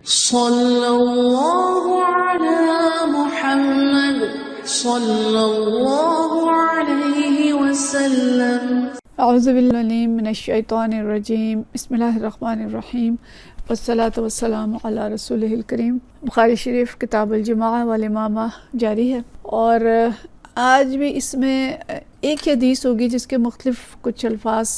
صلی اللہ علی محمد صلی اللہ علیہ وسلم۔ اعوذ باللہ من الشیطان الرجیم، بسم اللہ الرحمن الرحیم، والصلاة والسلام علی رسولہ الکریم۔ بخاری شریف کتاب الجماع والامامہ جاری ہے، اور آج بھی اس میں ایک حدیث ہوگی جس کے مختلف کچھ الفاظ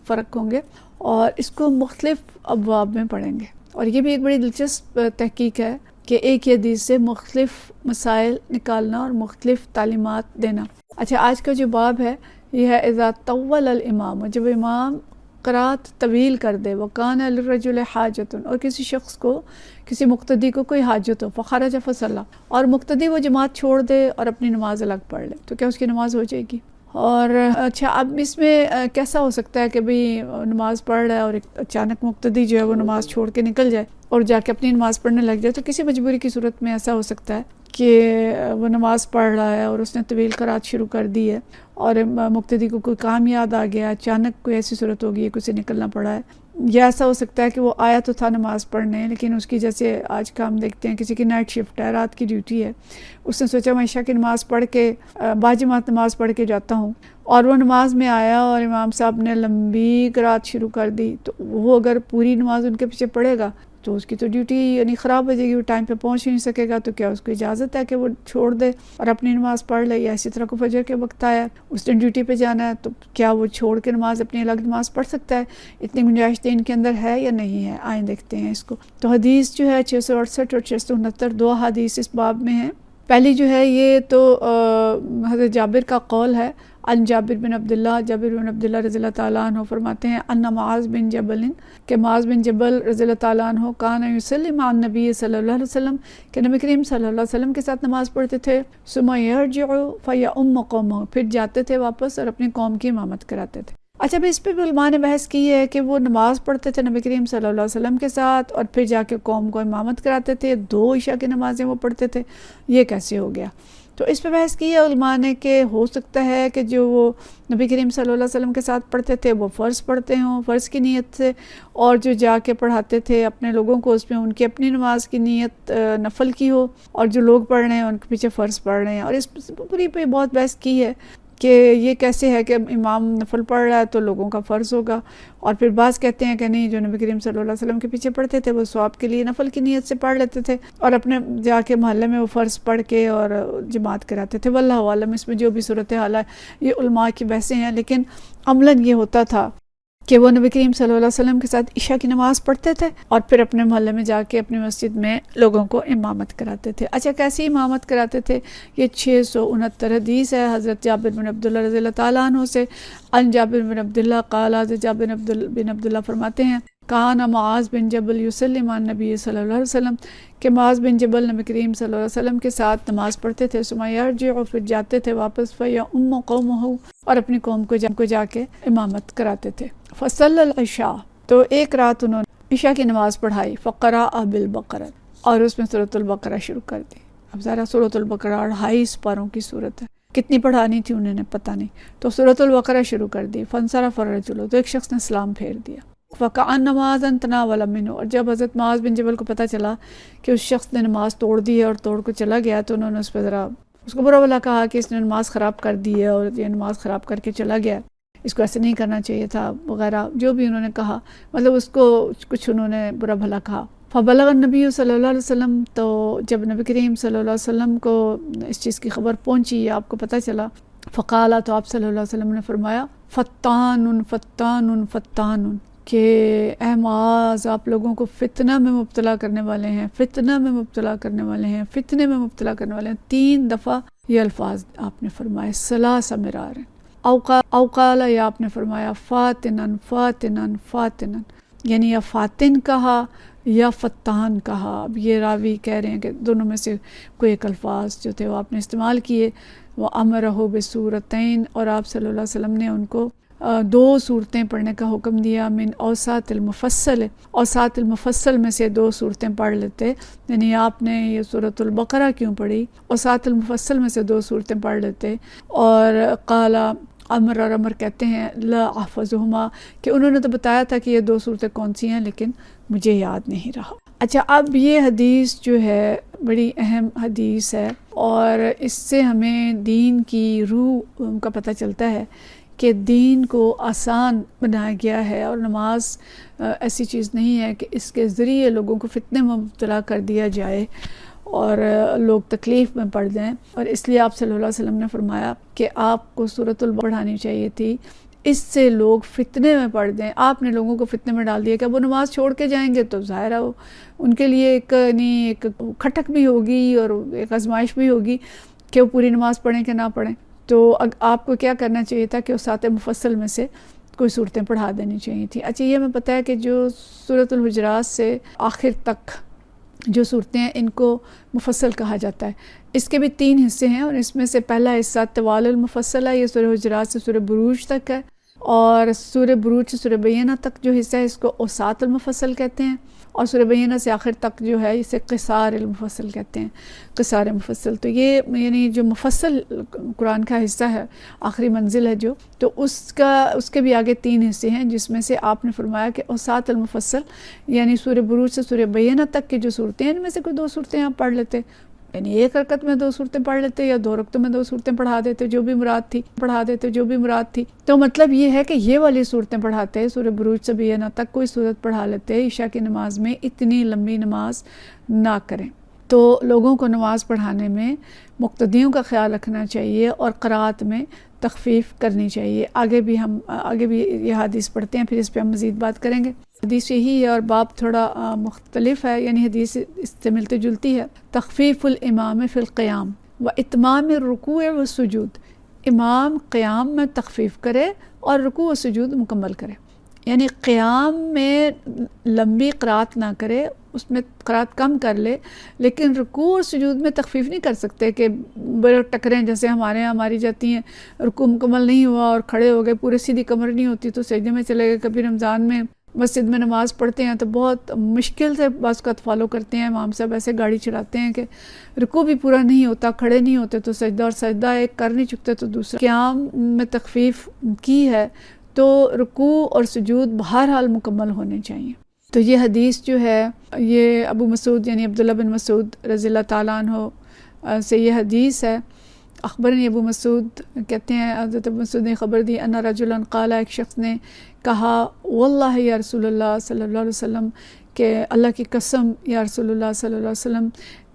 فرق ہوں گے، اور اس کو مختلف ابواب میں پڑھیں گے۔ اور یہ بھی ایک بڑی دلچسپ تحقیق ہے کہ ایک ہی حدیث سے مختلف مسائل نکالنا اور مختلف تعلیمات دینا۔ اچھا، آج کا جو باب ہے یہ ہے اذا طول الامام، جب امام قرات طویل کر دے، وکان للرجل حاجت، اور کسی شخص کو، کسی مقتدی کو کوئی حاجت ہو، فخرج فصلی، اور مقتدی وہ جماعت چھوڑ دے اور اپنی نماز الگ پڑھ لے، تو کیا اس کی نماز ہو جائے گی؟ اور اچھا، اب اس میں کیسا ہو سکتا ہے کہ بھئی نماز پڑھ رہا ہے اور اچانک مقتدی جو ہے وہ نماز چھوڑ کے نکل جائے اور جا کے اپنی نماز پڑھنے لگ جائے؟ تو کسی مجبوری کی صورت میں ایسا ہو سکتا ہے کہ وہ نماز پڑھ رہا ہے اور اس نے طویل قرات شروع کر دی ہے، اور مقتدی کو کوئی کام یاد آ گیا، اچانک کوئی ایسی صورت ہوگی کہ اسے نکلنا پڑا ہے۔ یا ایسا ہو سکتا ہے کہ وہ آیا تو تھا نماز پڑھنے، لیکن اس کی، جیسے آج کا ہم دیکھتے ہیں کسی کی نائٹ شفٹ ہے، رات کی ڈیوٹی ہے، اس نے سوچا میں عشاء کی نماز پڑھ کے باجماعت نماز پڑھ کے جاتا ہوں، اور وہ نماز میں آیا اور امام صاحب نے لمبی قرات شروع کر دی، تو وہ اگر پوری نماز ان کے پیچھے پڑھے گا تو اس کی تو ڈیوٹی یعنی خراب ہو جائے گی، وہ ٹائم پہ پہنچ نہیں سکے گا۔ تو کیا اس کو اجازت ہے کہ وہ چھوڑ دے اور اپنی نماز پڑھ لے؟ یا اسی طرح کو فجر کے وقت آیا، اس نے ڈیوٹی پہ جانا ہے، تو کیا وہ چھوڑ کے نماز اپنی الگ نماز پڑھ سکتا ہے؟ اتنی گنجائش ان کے اندر ہے یا نہیں ہے؟ آئیں دیکھتے ہیں اس کو۔ تو حدیث جو ہے 668 اور 669 دو حدیث اس باب میں ہیں۔ پہلی جو ہے یہ تو حضرت جابر کا قول ہے، ان جابر بن عبداللہ، جابر بن عبداللہ رضی اللہ تعالیٰ عنہ فرماتے ہیں ان معاذ بن جبل، کہ معاذ بن جبل رضی اللہ تعالیٰ عنہ کان یصلی مع النبی صلی اللہ علیہ وسلم، کہ نبی کریم صلی اللہ علیہ وسلم کے ساتھ نماز پڑھتے تھے، ثم یرجع فیؤم قومہ، پھر جاتے تھے واپس اور اپنی قوم کی امامت کراتے تھے۔ اچھا، بھی اس پہ بھی علماء نے بحث کی ہے کہ وہ نماز پڑھتے تھے نبی کریم صلی اللہ علیہ وسلم کے ساتھ اور پھر جا کے قوم کو امامت کراتے تھے، دو عشاء کی نمازیں وہ پڑھتے تھے، یہ کیسے ہو گیا؟ تو اس پہ بحث کی ہے علماء نے کہ ہو سکتا ہے کہ جو وہ نبی کریم صلی اللہ علیہ وسلم کے ساتھ پڑھتے تھے وہ فرض پڑھتے ہوں، فرض کی نیت سے، اور جو جا کے پڑھاتے تھے اپنے لوگوں کو اس میں ان کی اپنی نماز کی نیت نفل کی ہو، اور جو لوگ پڑھ رہے ہیں ان کے پیچھے فرض پڑھ رہے ہیں۔ اور اس پوری پہ بہت بحث کی ہے کہ یہ کیسے ہے کہ امام نفل پڑھ رہا ہے تو لوگوں کا فرض ہوگا، اور پھر بعض کہتے ہیں کہ نہیں، جو نبی کریم صلی اللہ علیہ وسلم کے پیچھے پڑھتے تھے وہ ثواب کے لیے نفل کی نیت سے پڑھ لیتے تھے، اور اپنے جا کے محلے میں وہ فرض پڑھ کے اور جماعت کراتے تھے۔ واللہ عالم، اس میں جو بھی صورتحال ہے یہ علماء کی بحثیں ہیں، لیکن عملاً یہ ہوتا تھا کہ وہ نبی کریم صلی اللہ علیہ وسلم کے ساتھ عشاء کی نماز پڑھتے تھے اور پھر اپنے محلے میں جا کے اپنی مسجد میں لوگوں کو امامت کراتے تھے۔ اچھا، کیسی امامت کراتے تھے؟ یہ 669 حدیث ہے حضرت جابر بن عبداللہ رضی اللہ تعالیٰ عنہ سے، ان جابر بن عبداللہ قال، حضرت جابر بن عبداللہ فرماتے ہیں کان معاذ بن جبل یصلی مع النبی صلی اللہ علیہ وسلم، کہ معاذ بن جبل نبی کریم صلی اللہ علیہ وسلم کے ساتھ نماز پڑھتے تھے، ثم یرجع، پھر جاتے تھے واپس، فیؤم قومہ، اور اپنی قوم کو جا کے امامت کراتے تھے۔ فصلی العشاء، تو ایک رات انہوں نے عشاء کی نماز پڑھائی، فقرأ بالبقرہ، اور اس میں سورۃ البقرہ شروع کر دی۔ اب ذرا سورۃ البقرہ 250 پاروں کی سورت ہے، کتنی پڑھانی تھی انہوں نے پتہ نہیں، تو سورۃ البقرہ شروع کر دی۔ فانصرف الرجل، تو ایک شخص نے سلام پھیر دیا، فکأنما اذن تناول منہ، اور جب حضرت معاذ بن جبل کو پتہ چلا کہ اس شخص نے نماز توڑ دی ہے اور توڑ کو چلا گیا، تو انہوں نے اس پہ ذرا اس کو برا بھلا کہا کہ اس نے نماز خراب کر دی ہے اور یہ نماز خراب کر کے چلا گیا، اس کو ایسے نہیں کرنا چاہیے تھا وغیرہ، جو بھی انہوں نے کہا، مطلب اس کو کچھ انہوں نے برا بھلا کہا۔ فبلغ النبی صلی اللہ علیہ وسلم، تو جب نبی کریم صلی اللہ علیہ وسلم کو اس چیز کی خبر پہنچی، آپ کو پتہ چلا، فقالا، تو آپ صلی اللہ علیہ وسلم نے فرمایا فتان فتان فتان، کہ اے معاذ، آپ لوگوں کو فتنہ میں مبتلا کرنے والے ہیں، فتنہ میں مبتلا کرنے والے ہیں، فتنے میں مبتلا کرنے والے ہیں۔ 3 دفعہ یہ الفاظ آپ نے فرمائے، ثلاث مرار، اوقال، یا آپ نے فرمایا فاتنن فاتنن فاتنن، یعنی یا فاتن کہا یا فتان کہا۔ اب یہ راوی کہہ رہے ہیں کہ دونوں میں سے کوئی ایک الفاظ جو تھے وہ آپ نے استعمال کیے۔ وہ امرہ بسورتین، اور آپ صلی اللہ علیہ وسلم نے ان کو 2 صورتیں پڑھنے کا حکم دیا، من اوساط المفصل، اوساط المفصل میں سے 2 صورتیں پڑھ لیتے، یعنی آپ نے یہ سورۃ البقرہ کیوں پڑھی؟ اوساط المفصل میں سے 2 صورتیں پڑھ لیتے۔ اور قال، عمر اور عمر کہتے ہیں لا احفظہما کہ انہوں نے تو بتایا تھا کہ یہ 2 صورتیں کون سی ہیں لیکن مجھے یاد نہیں رہا۔ اچھا، اب یہ حدیث جو ہے بڑی اہم حدیث ہے اور اس سے ہمیں دین کی روح کا پتہ چلتا ہے کہ دین کو آسان بنایا گیا ہے، اور نماز ایسی چیز نہیں ہے کہ اس کے ذریعے لوگوں کو فتنے میں مبتلا کر دیا جائے اور لوگ تکلیف میں پڑ جائیں۔ اور اس لیے آپ صلی اللہ علیہ وسلم نے فرمایا کہ آپ کو سورۃ البقرہ پڑھانی چاہیے تھی، اس سے لوگ فتنے میں پڑ جائیں۔ آپ نے لوگوں کو فتنے میں ڈال دیا کہ اب وہ نماز چھوڑ کے جائیں گے تو ظاہر ہے ان کے لیے ایک کھٹک بھی ہوگی اور ایک آزمائش بھی ہوگی کہ وہ پوری نماز پڑھیں کہ نہ پڑھیں۔ تو آپ کو کیا کرنا چاہیے تھا کہ اسات مفصل میں سے کوئی صورتیں پڑھا دینی چاہیے تھی۔ اچھا، یہ ہمیں پتہ ہے کہ جو سورۃ الحجرات سے آخر تک جو صورتیں ہیں ان کو مفصل کہا جاتا ہے۔ اس کے بھی 3 حصے ہیں، اور اس میں سے پہلا حصہ طوال المفصل ہے، یہ سورہ حجرات سے سورہ بروج تک ہے، اور سورہ بروج سے سورہ بینہ تک جو حصہ ہے اس کو اوساط المفصل کہتے ہیں، اور سورہ بینہ سے آخر تک جو ہے اسے قصار المفصل کہتے ہیں، قصار مفصل۔ تو یہ یعنی جو مفصل قرآن کا حصہ ہے، آخری منزل ہے جو، تو اس کے بھی آگے 3 حصے ہیں، جس میں سے آپ نے فرمایا کہ اوساط المفصل یعنی سورہ بروج سے سورہ بینہ تک کی جو صورتیں ہیں ان میں سے کوئی 2 صورتیں آپ پڑھ لیتے، یعنی ایک رکعت میں 2 صورتیں پڑھ لیتے یا 2 رکعتوں میں 2 صورتیں پڑھا دیتے جو بھی مراد تھی، تو مطلب یہ ہے کہ یہ والی صورتیں پڑھاتے، سورہ بروج سے بینہ تک کوئی صورت پڑھا لیتے، عشاء کی نماز میں اتنی لمبی نماز نہ کریں۔ تو لوگوں کو نماز پڑھانے میں مقتدیوں کا خیال رکھنا چاہیے اور قرأت میں تخفیف کرنی چاہیے۔ آگے بھی یہ حدیث پڑھتے ہیں، پھر اس پہ ہم مزید بات کریں گے۔ حدیث یہی ہے اور باب تھوڑا مختلف ہے، یعنی حدیث اس سے ملتی جلتی ہے۔ تخفیف الامام فی القیام و اتمام الرکوع والسجود، امام قیام میں تخفیف کرے اور رکوع و سجود مکمل کرے، یعنی قیام میں لمبی قرأت نہ کرے، اس میں قرأت کم کر لے، لیکن رکوع اور سجود میں تخفیف نہیں کر سکتے کہ بڑے ٹکریں جیسے ہماری جاتی ہیں، رکوع مکمل نہیں ہوا اور کھڑے ہو گئے، پورے سیدھی کمر نہیں ہوتی تو سجدے میں چلے گئے۔ کبھی رمضان میں مسجد میں نماز پڑھتے ہیں تو بہت مشکل سے بعض اوقات فالو کرتے ہیں، امام صاحب ایسے گاڑی چلاتے ہیں کہ رکوع بھی پورا نہیں ہوتا، کھڑے نہیں ہوتے تو سجدہ، اور سجدہ ایک کر نہیں چکتے تو دوسرا۔ قیام میں تخفیف کی ہے تو رکوع اور سجود بہرحال مکمل ہونے چاہیے۔ تو یہ حدیث جو ہے یہ ابو مسعود یعنی عبداللہ بن مسعود رضی اللہ تعالیٰ عنہ سے یہ حدیث ہے۔ اخبرنی ابو مسعود کہتے ہیں حضرت ابو مسعود نے خبر دی ان رجلا قال، ایک شخص نے کہا واللہ یا رسول اللہ صلی اللہ علیہ وسلم کہ اللہ کی قسم یا رسول اللہ صلی اللہ علیہ وسلم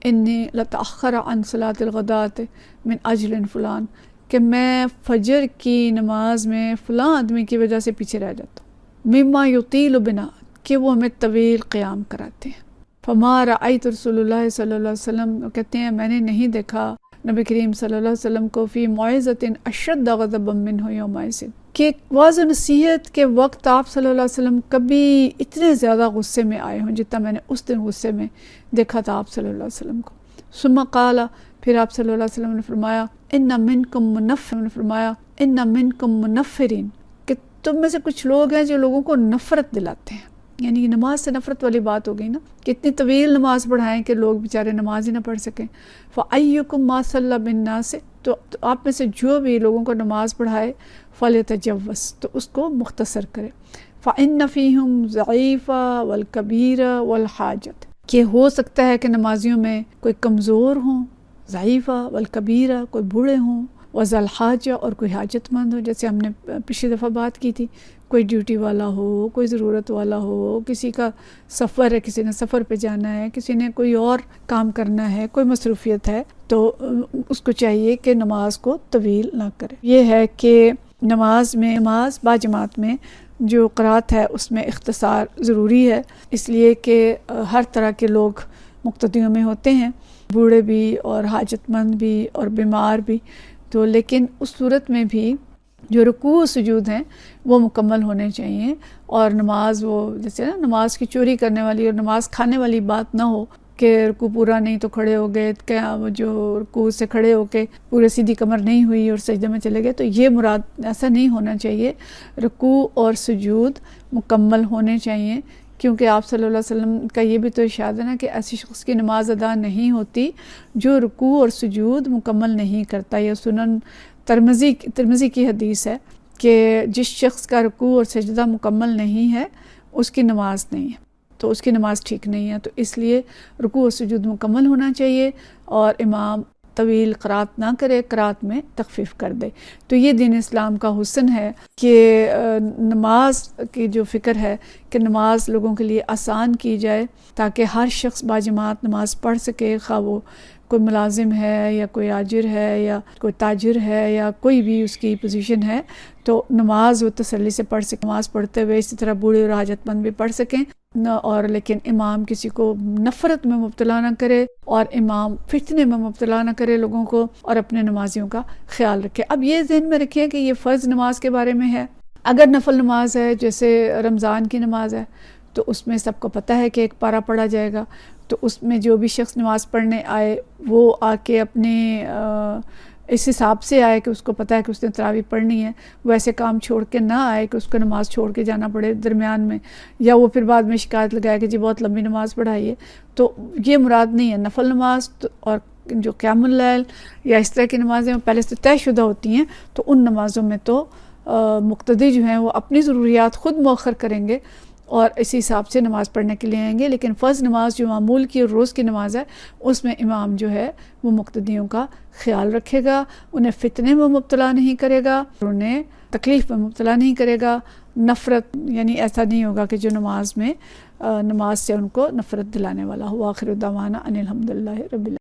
انی لتأخر عن صلاة الغداۃ من اجل فلان، کہ میں فجر کی نماز میں فلاں آدمی کی وجہ سے پیچھے رہ جاتا ہوں، مما یطیل بنا، کہ وہ ہمیں طویل قیام کراتے ہیں۔ فما رأیت رسول اللہ صلی اللہ علیہ وسلم، کہتے ہیں میں نے نہیں دیکھا نبی کریم صلی اللہ علیہ وسلم کو فی موعظۃ اشد غضبا منہ یومئذ، کہ واعظ و نصیحت کے وقت آپ صلی اللہ علیہ وسلم کبھی اتنے زیادہ غصے میں آئے ہوں جتنا میں نے اس دن غصے میں دیکھا تھا آپ صلی اللہ علیہ وسلم کو۔ ثم قال، پھر آپ صلی اللہ علیہ وسلم نے فرمایا ان منکم منفرین، کہ تم میں سے کچھ لوگ ہیں جو لوگوں کو نفرت دلاتے ہیں، یعنی نماز سے نفرت والی بات ہو گئی نا، کہ اتنی طویل نماز پڑھائیں کہ لوگ بیچارے نماز ہی نہ پڑھ سکیں۔ فَأَيُّكُمْ مَا صَلَّى بِالنَّاسِ، تو آپ میں سے جو بھی لوگوں کو نماز پڑھائے فَلْيَتَجَوَّزْ، تو اس کو مختصر کرے۔ فَإِنَّ فِيهِمْ الضَّعِيفَ وَالْكَبِيرَ وَالْحَاجَةَ، کہ ہو سکتا ہے کہ نمازیوں میں کوئی کمزور ہوں، ضعیفہ، والکبیرہ کوئی بوڑھے ہوں، وذا الحاجہ اور کوئی حاجت مند ہو، جیسے ہم نے پچھلی دفعہ بات کی تھی، کوئی ڈیوٹی والا ہو، کوئی ضرورت والا ہو، کسی کا سفر ہے، کسی نے سفر پہ جانا ہے، کسی نے کوئی اور کام کرنا ہے، کوئی مصروفیت ہے، تو اس کو چاہیے کہ نماز کو طویل نہ کرے۔ یہ ہے کہ نماز باجماعت میں جو قرأت ہے اس میں اختصار ضروری ہے، اس لیے کہ ہر طرح کے لوگ مقتدیوں میں ہوتے ہیں، بوڑھے بھی اور حاجت مند بھی اور بیمار بھی، تو لیکن اس صورت میں بھی جو رکوع و سجود ہیں وہ مکمل ہونے چاہیے، اور نماز وہ جیسے نا نماز کی چوری کرنے والی اور نماز کھانے والی بات نہ ہو کہ رکوع پورا نہیں تو کھڑے ہو گئے، جو رکوع سے کھڑے ہو کے پورے سیدھی کمر نہیں ہوئی اور سجدے میں چلے گئے، تو یہ مراد ایسا نہیں ہونا چاہیے۔ رکوع اور سجود مکمل ہونے چاہیے، کیونکہ آپ صلی اللہ علیہ وسلم کا یہ بھی تو ارشاد ہے نا کہ ایسی شخص کی نماز ادا نہیں ہوتی جو رکوع اور سجود مکمل نہیں کرتا، یا سنن ترمذی کی حدیث ہے کہ جس شخص کا رکوع اور سجدہ مکمل نہیں ہے اس کی نماز نہیں ہے، تو اس کی نماز ٹھیک نہیں ہے. تو اس لیے رکوع و سجود مکمل ہونا چاہیے اور امام طویل قرات نہ کرے، قرات میں تخفیف کر دے. تو یہ دین اسلام کا حسن ہے کہ نماز کی جو فکر ہے کہ نماز لوگوں کے لیے آسان کی جائے تاکہ ہر شخص باجماعت نماز پڑھ سکے، خواہ وہ کوئی ملازم ہے یا کوئی آجر ہے یا کوئی تاجر ہے یا کوئی بھی اس کی پوزیشن ہے، تو نماز وہ تسلی سے پڑھ سکے. نماز پڑھتے ہوئے اسی طرح بوڑھے اور حاجت مند بھی پڑھ سکیں، اور لیکن امام کسی کو نفرت میں مبتلا نہ کرے اور امام فتنے میں مبتلا نہ کرے لوگوں کو، اور اپنے نمازیوں کا خیال رکھے. اب یہ ذہن میں رکھیں کہ یہ فرض نماز کے بارے میں ہے. اگر نفل نماز ہے جیسے رمضان کی نماز ہے تو اس میں سب کو پتہ ہے کہ ایک پارہ پڑھا جائے گا، تو اس میں جو بھی شخص نماز پڑھنے آئے وہ آ کے اپنے اس حساب سے آئے کہ اس کو پتہ ہے کہ اس نے تراویح پڑھنی ہے، وہ ایسے کام چھوڑ کے نہ آئے کہ اس کو نماز چھوڑ کے جانا پڑے درمیان میں، یا وہ پھر بعد میں شکایت لگائے کہ جی بہت لمبی نماز پڑھائی ہے. تو یہ مراد نہیں ہے. نفل نماز اور جو قیام اللیل یا اس طرح کی نمازیں وہ پہلے سے طے شدہ ہوتی ہیں، تو ان نمازوں میں تو مقتدی جو ہیں وہ اپنی ضروریات خود مؤخر کریں گے اور اسی حساب سے نماز پڑھنے کے لیے آئیں گے. لیکن فرض نماز جو معمول کی اور روز کی نماز ہے اس میں امام جو ہے وہ مقتدیوں کا خیال رکھے گا، انہیں فتنے میں مبتلا نہیں کرے گا، انہیں تکلیف میں مبتلا نہیں کرے گا. نفرت یعنی ایسا نہیں ہوگا کہ جو نماز سے ان کو نفرت دلانے والا ہو. آخر دعوانا ان الحمدللہ رب العالمین.